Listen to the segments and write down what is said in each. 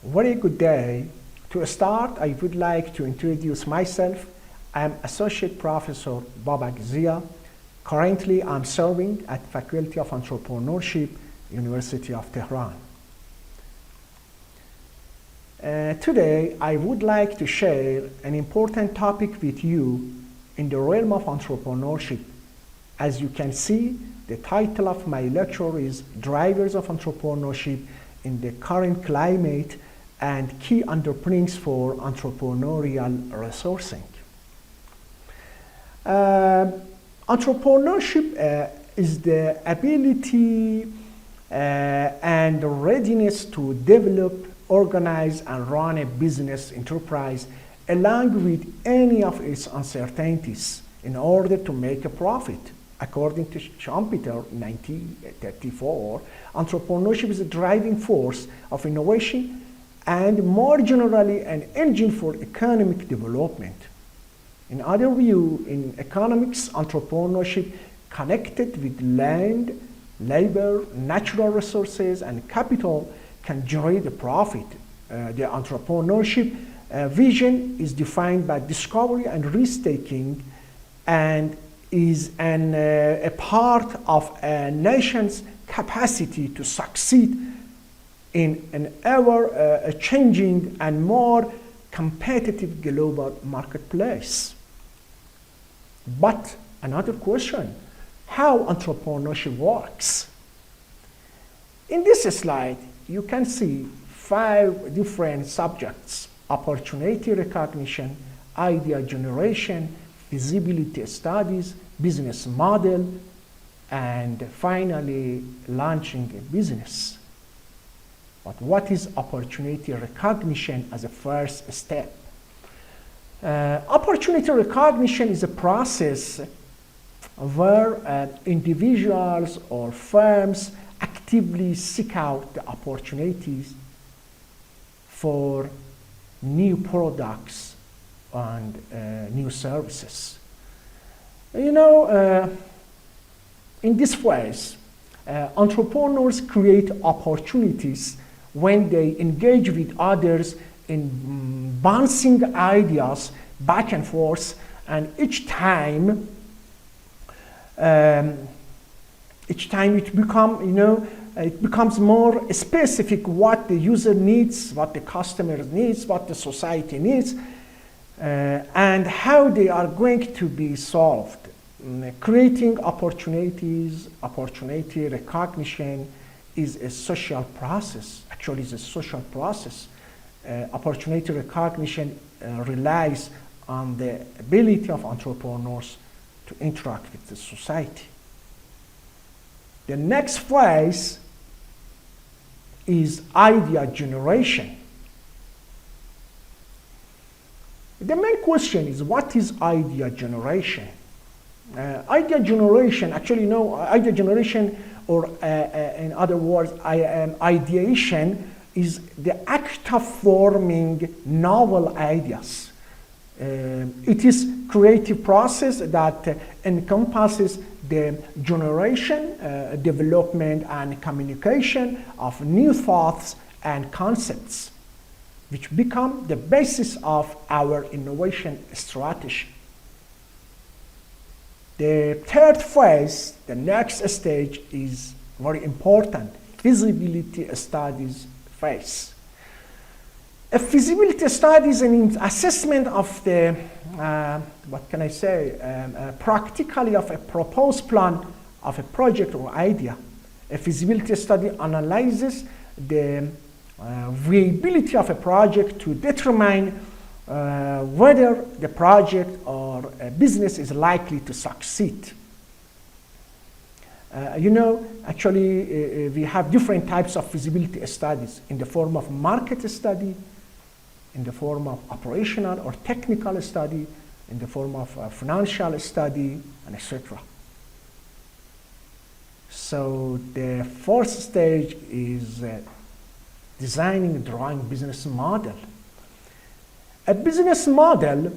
Very good day. To start, I would like to introduce myself. I am Associate Professor Babak Ziyae. Currently, I'm serving at Faculty of Entrepreneurship, University of Tehran. Today, I would like to share an important topic with you in the realm of entrepreneurship. As you can see, the title of my lecture is Drivers of Entrepreneurship in the Current Climate and Key Underpinnings for Entrepreneurial Resourcing. Entrepreneurship is the ability and readiness to develop, organize, and run a business enterprise along with any of its uncertainties in order to make a profit. According to Schumpeter in 1934, entrepreneurship is a driving force of innovation and more generally an engine for economic development. In other view, in economics, entrepreneurship connected with land, labor, natural resources, and capital can generate a profit. The entrepreneurship vision is defined by discovery and risk-taking and is a part of a nation's capacity to succeed in an ever-changing and more competitive global marketplace. But another question, how entrepreneurship works? In this slide, you can see 5 different subjects: opportunity recognition, idea generation, feasibility studies, business model, and finally launching a business. But what is opportunity recognition as a first step? Opportunity recognition is a process where individuals or firms actively seek out the opportunities for new products and new services. In this phase, entrepreneurs create opportunities when they engage with others in bouncing ideas back and forth, and each time it becomes more specific what the user needs, what the customer needs, what the society needs, and how they are going to be solved. Creating opportunities, opportunity recognition is a social process. Actually, it's a social process. Opportunity recognition relies on the ability of entrepreneurs to interact with the society. The next phase is idea generation. The main question is, what is idea generation? Idea generation, idea generation, or in other words, ideation, is the act of forming novel ideas. It is a creative process that encompasses the generation, development, and communication of new thoughts and concepts, which become the basis of our innovation strategy. The third phase, the next stage, is very important: feasibility studies phase. A feasibility study is an assessment of the, practically of a proposed plan of a project or idea. A feasibility study analyzes the viability of a project to determine whether the project or a business is likely to succeed. We have different types of feasibility studies in the form of market study, in the form of operational or technical study, in the form of financial study, and etc. So the fourth stage is designing and drawing business model. A business model,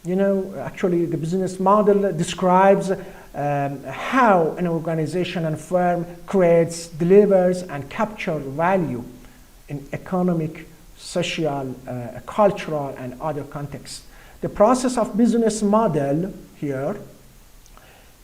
the business model describes how an organization and firm creates, delivers, and captures value in economic, social, cultural, and other contexts. The process of business model here,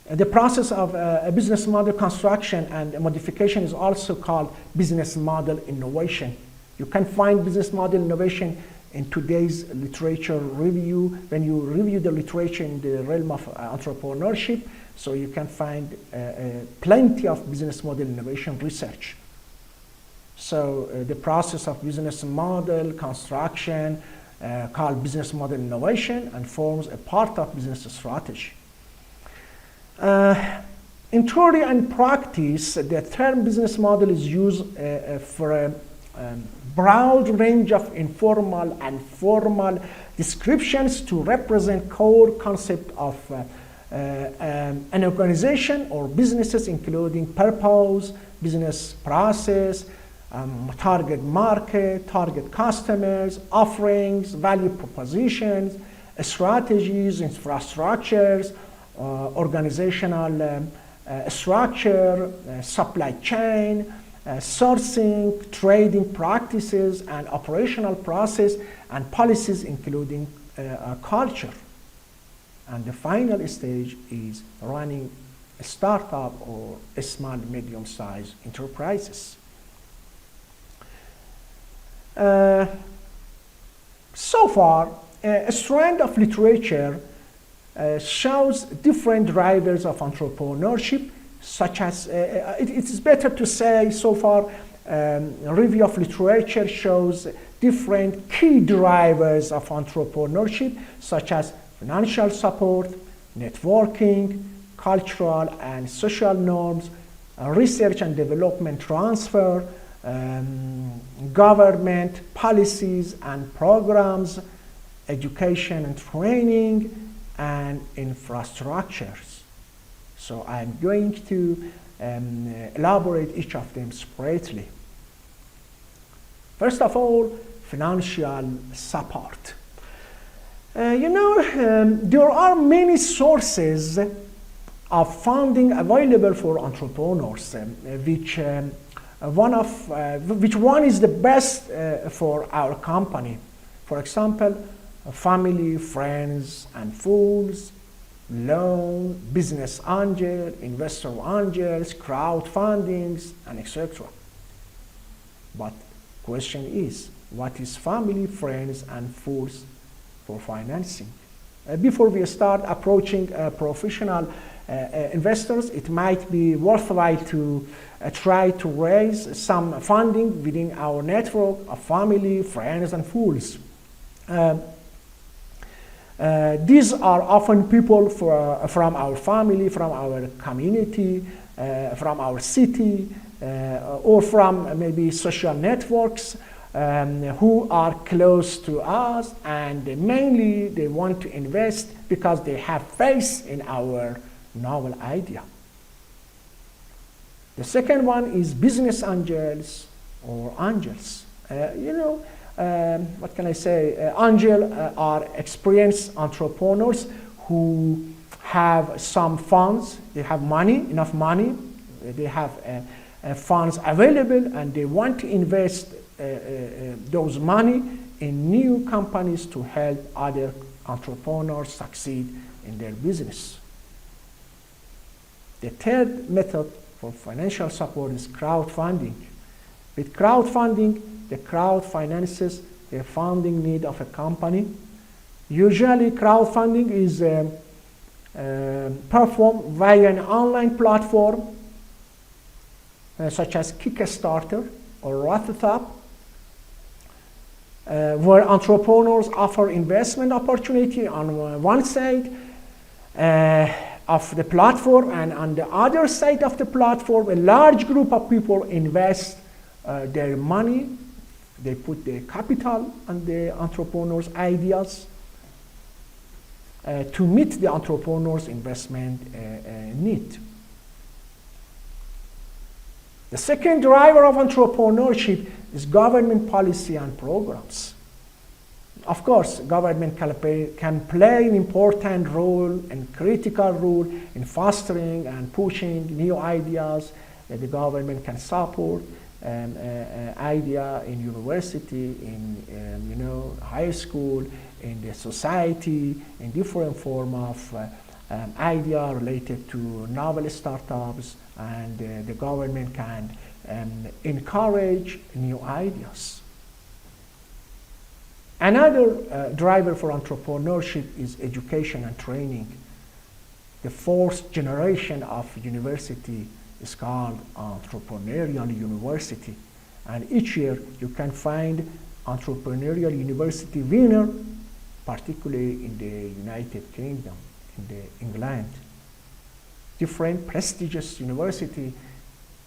the process of a business model construction and modification is also called business model innovation. You can find business model innovation in today's literature review. When you review the literature in the realm of entrepreneurship, so you can find plenty of business model innovation research. So the process of business model construction called business model innovation and forms a part of business strategy. In theory and practice, the term business model is used for a broad range of informal and formal descriptions to represent core concept of an organization or businesses, including purpose, business process, target market, target customers, offerings, value propositions, strategies, infrastructures, organizational structure, supply chain, sourcing, trading practices, and operational process and policies, including culture. And the final stage is running a startup or a small, medium-sized enterprises. So far, a strand of literature shows different drivers of entrepreneurship, such as, it is better to say so far, a review of literature shows different key drivers of entrepreneurship, such as financial support, networking, cultural and social norms, research and development transfer, government policies and programs, education and training, and infrastructures. So I'm going to elaborate each of them separately. First of all, financial support. There are many sources of funding available for entrepreneurs, which one is the best for our company. For example, family, friends, and fools, loan, business angel, investor angels, crowdfundings, and etc. But question is, what is family, friends, and fools for financing? Before we start approaching professional investors, it might be worthwhile to try to raise some funding within our network of family, friends, and fools. These are often people from our family, from our community, from our city, or from maybe social networks who are close to us, and mainly they want to invest because they have faith in our novel idea. The second one is business angels or angels. What can I say? Angels are experienced entrepreneurs who have some funds, they have money, enough money, they have funds available, and they want to invest those money in new companies to help other entrepreneurs succeed in their business. The third method for financial support is crowdfunding. With crowdfunding, the crowd finances the funding need of a company. Usually, crowdfunding is performed via an online platform such as Kickstarter or Rothschild, where entrepreneurs offer investment opportunity on one side of the platform, and on the other side of the platform, a large group of people invest their money. They put their capital on the entrepreneur's ideas to meet the entrepreneur's investment need. The second driver of entrepreneurship is government policy and programs. Of course, government can play an important role and critical role in fostering and pushing new ideas that the government can support. idea in university, in high school, in the society, in different form of idea related to novel startups, and the government can encourage new ideas. Another driver for entrepreneurship is education and training. The fourth generation of university is called Entrepreneurial University, and each year you can find Entrepreneurial University winner, particularly in the United Kingdom, in England. Different prestigious university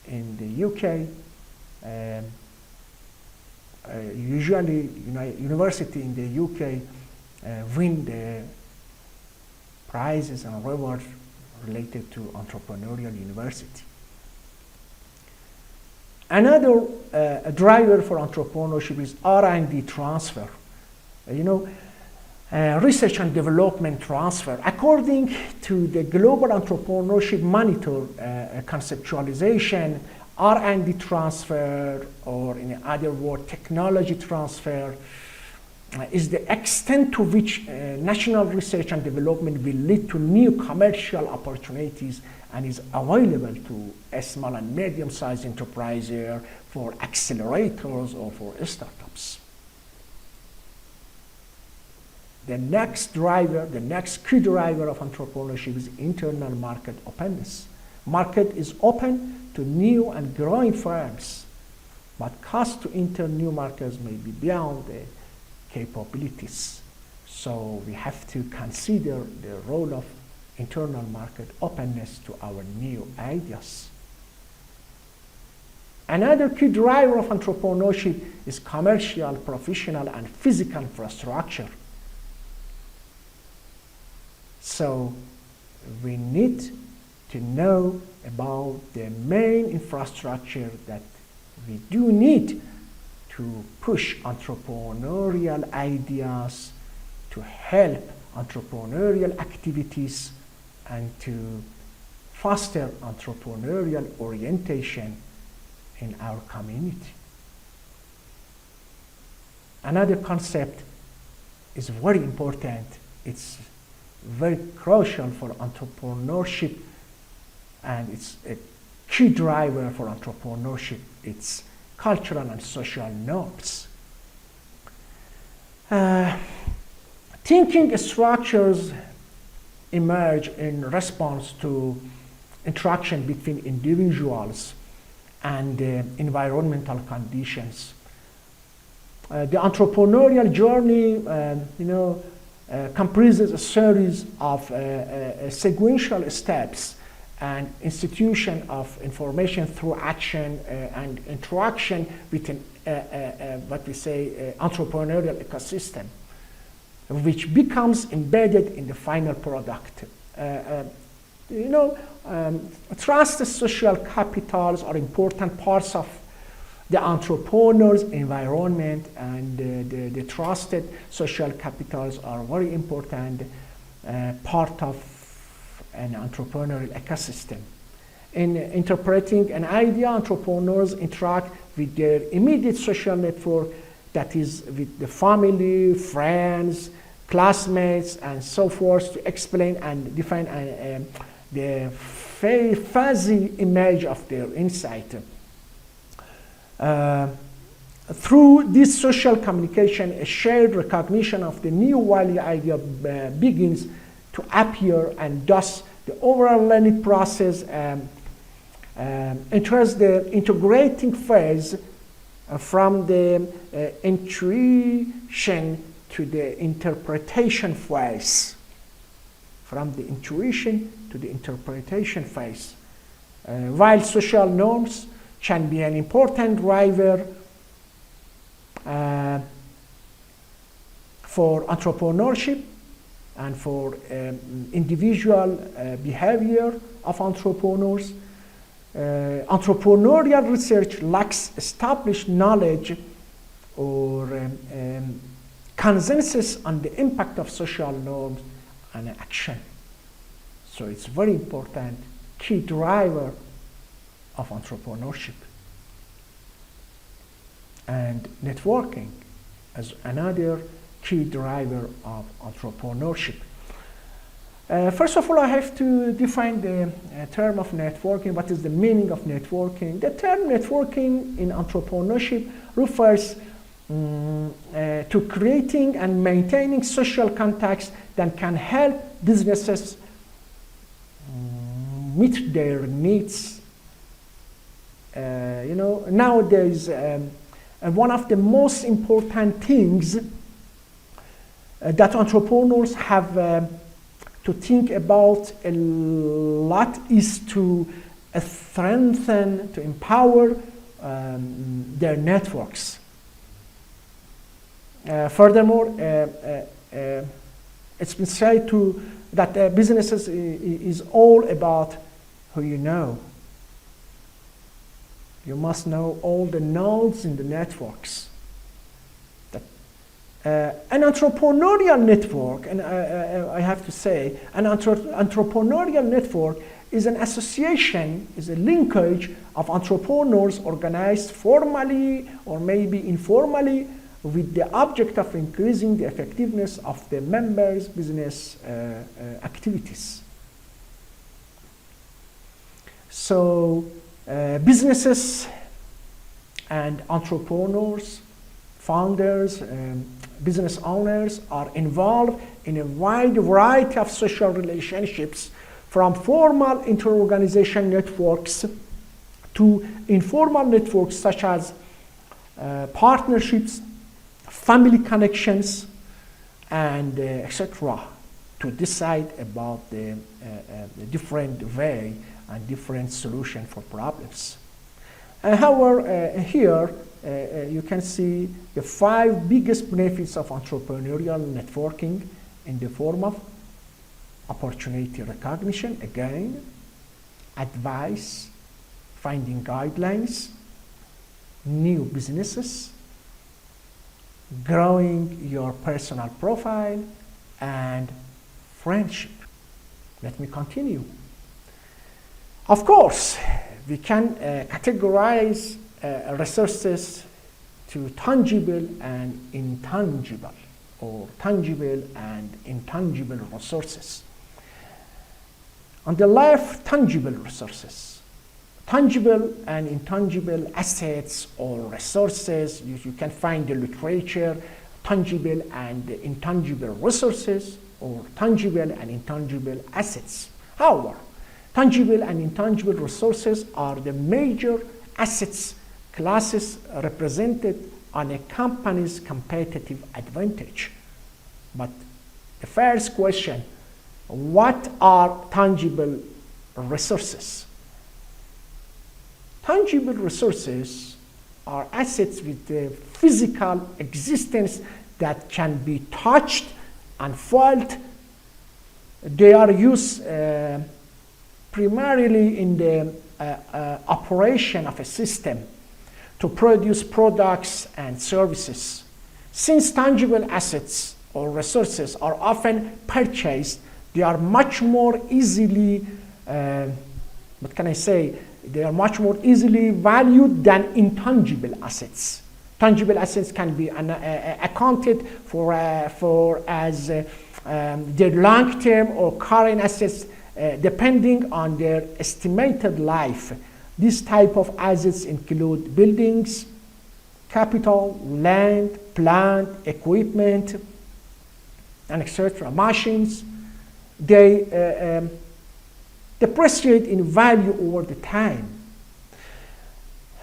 in the UK, usually university in the UK win the prizes and rewards related to Entrepreneurial University. Another driver for entrepreneurship is R&D transfer. Research and development transfer. According to the Global Entrepreneurship Monitor conceptualization, R&D transfer, or in other words, technology transfer, is the extent to which national research and development will lead to new commercial opportunities and is available to small and medium-sized enterprises for accelerators or for startups. The next key driver of entrepreneurship is internal market openness. Market is open to new and growing firms, but cost to enter new markets may be beyond the capabilities. So we have to consider the role of internal market openness to our new ideas. Another key driver of entrepreneurship is commercial, professional, and physical infrastructure. So we need to know about the main infrastructure that we do need to push entrepreneurial ideas, to help entrepreneurial activities, and to foster entrepreneurial orientation in our community. Another concept is very important. It's very crucial for entrepreneurship, and it's a key driver for entrepreneurship. It's cultural and social norms. Thinking structures emerge in response to interaction between individuals and environmental conditions. The entrepreneurial journey, comprises a series of sequential steps and institution of information through action and interaction within what we say entrepreneurial ecosystem, which becomes embedded in the final product. Trust social capitals are important parts of the entrepreneur's environment, and the trusted social capitals are very important part of an entrepreneurial ecosystem. In interpreting an idea, entrepreneurs interact with their immediate social network, that is with the family, friends, classmates, and so forth, to explain and define the fuzzy image of their insight. Through this social communication, a shared recognition of the new value idea begins to appear, and thus the overall learning process enters the integrating phase from the intuition to the interpretation phase. From the intuition to the interpretation phase. While social norms can be an important driver for entrepreneurship and for individual behavior of entrepreneurs, entrepreneurial research lacks established knowledge or consensus on the impact of social norms and action. So it's very important key driver of entrepreneurship. and networking as another key driver of entrepreneurship. First of all, I have to define the term of networking. What is the meaning of networking? The term networking in entrepreneurship refers to creating and maintaining social contacts that can help businesses meet their needs. Nowadays, one of the most important things that entrepreneurs have to think about a lot is to strengthen, to empower their networks. Furthermore, it's been said that businesses is all about who you know. You must know all the nodes in the networks. An entrepreneurial network, and I have to say, an entrepreneurial network is an association, is a linkage of entrepreneurs organized formally or maybe informally with the object of increasing the effectiveness of the members' business activities. So businesses and entrepreneurs, founders, business owners are involved in a wide variety of social relationships, from formal inter-organization networks to informal networks such as partnerships, family connections, and etc., to decide about the different way and different solution for problems. However, here you can see the 5 biggest benefits of entrepreneurial networking in the form of opportunity recognition, again, advice, finding guidelines, new businesses, growing your personal profile, and friendship. Let me continue. Of course, we can categorize resources to tangible and intangible, or tangible and intangible resources. On the left, tangible resources. Tangible and intangible assets or resources. You can find the literature, tangible and intangible resources, or tangible and intangible assets. However, tangible and intangible resources are the major assets classes represented on a company's competitive advantage. But the first question, what are tangible resources? Tangible resources are assets with a physical existence that can be touched and felt. They are used primarily in the operation of a system to produce products and services. Since tangible assets or resources are often purchased, they are much more easily, they are much more easily valued than intangible assets. Tangible assets can be accounted for as their long-term or current assets depending on their estimated life. This type of assets include buildings, capital, land, plant, equipment, and etc. Machines. They depreciate in value over the time.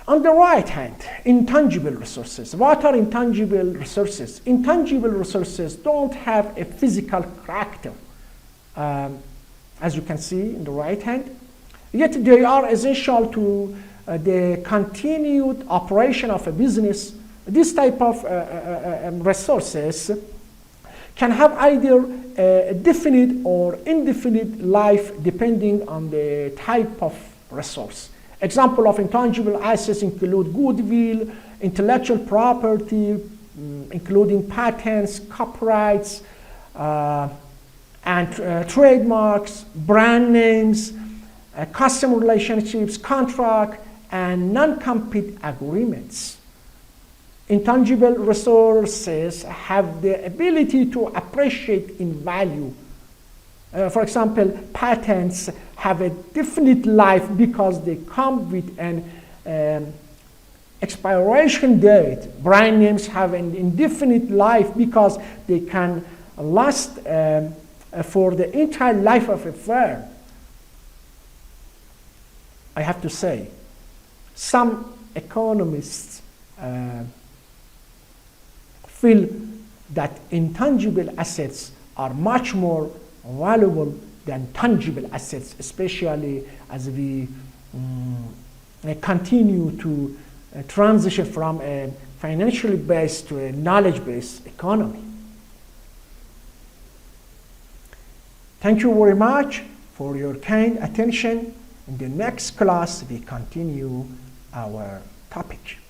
On the right hand, intangible resources. What are intangible resources? Intangible resources don't have a physical character, as you can see in the right hand. Yet they are essential to the continued operation of a business. This type of resources can have either a definite or indefinite life depending on the type of resource. Example of intangible assets include goodwill, intellectual property, including patents, copyrights, and trademarks, brand names, customer relationships, contract, and non-compete agreements. intangible resources have the ability to appreciate in value. For example, patents have a definite life because they come with an expiration date. Brand names have an indefinite life because they can last for the entire life of a firm. I have to say, some economists feel that intangible assets are much more valuable than tangible assets, especially as we continue to transition from a financially based to a knowledge-based economy. Thank you very much for your kind attention. In the next class, we continue our topic.